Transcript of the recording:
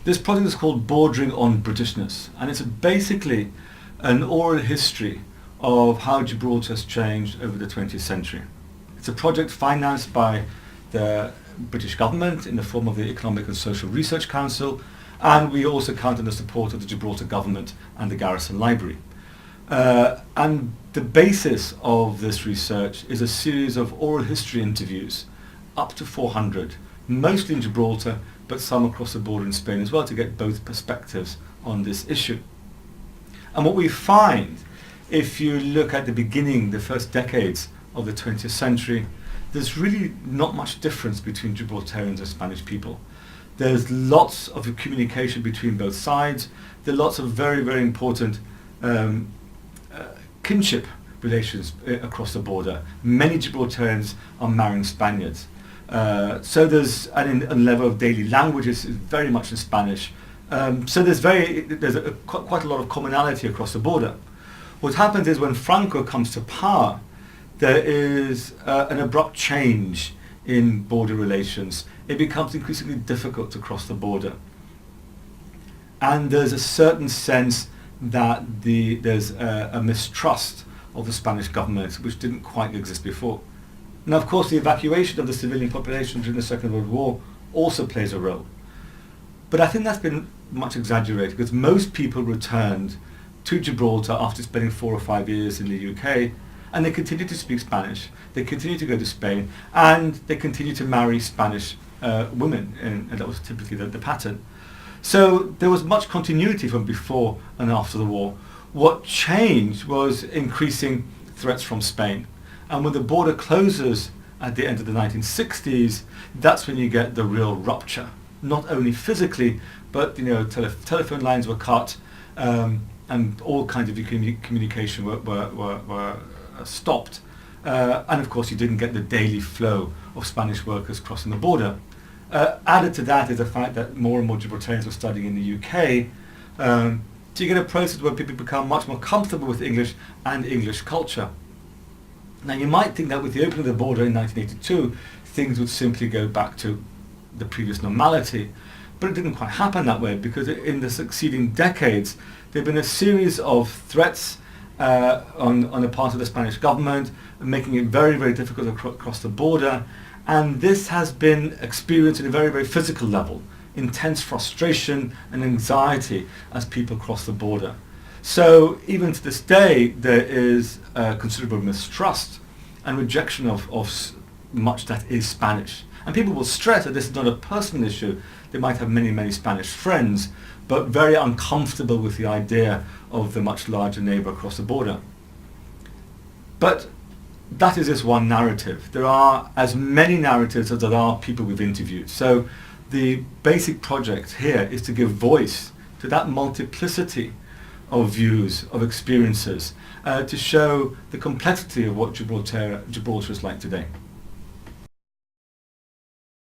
This project is called Bordering on Britishness, and it's basically an oral history of how Gibraltar has changed over the 20th century. It's a project financed by the British government in the form of the Economic and Social Research Council, and we also count on the support of the Gibraltar government and the Garrison Library. And the basis of this research is a series of oral history interviews, up to 400, mostly in Gibraltar, but some across the border in Spain as well, to get both perspectives on this issue. And what we find, if you look at the beginning, the first decades of the 20th century, there's really not much difference between Gibraltarians and Spanish people. There's lots of communication between both sides. There are lots of very, very important kinship relations across the border. Many Gibraltarians are marrying Spaniards. So there's a level of daily languages is very much in Spanish. So there's quite a lot of commonality across the border. What happens is when Franco comes to power, there is an abrupt change in border relations. It becomes increasingly difficult to cross the border. And there's a certain sense that there's a mistrust of the Spanish government, which didn't quite exist before. Now, of course, the evacuation of the civilian population during the Second World War also plays a role. But I think that's been much exaggerated, because most people returned to Gibraltar after spending 4 or 5 years in the UK, and they continue to speak Spanish, they continue to go to Spain, and they continue to marry Spanish women, and that was typically the pattern. So there was much continuity from before and after the war. What changed was increasing threats from Spain. And when the border closes at the end of the 1960s, that's when you get the real rupture. Not only physically, but telephone lines were cut, and all kinds of communication were stopped. And of course, you didn't get the daily flow of Spanish workers crossing the border. Added to that is the fact that more and more Gibraltarians were studying in the UK. So you get a process where people become much more comfortable with English and English culture. Now, you might think that with the opening of the border in 1982, things would simply go back to the previous normality. But it didn't quite happen that way, because in the succeeding decades, there have been a series of threats on the part of the Spanish government, making it very, very difficult to cross the border. And this has been experienced at a very, very physical level, intense frustration and anxiety as people cross the border. So even to this day, there is considerable mistrust and rejection of much that is Spanish. And people will stress that this is not a personal issue. They might have many, many Spanish friends, but very uncomfortable with the idea of the much larger neighbour across the border. But that is just one narrative. There are as many narratives as there are people we've interviewed. So the basic project here is to give voice to that multiplicity of views, of experiences, to show the complexity of what Gibraltar is like today.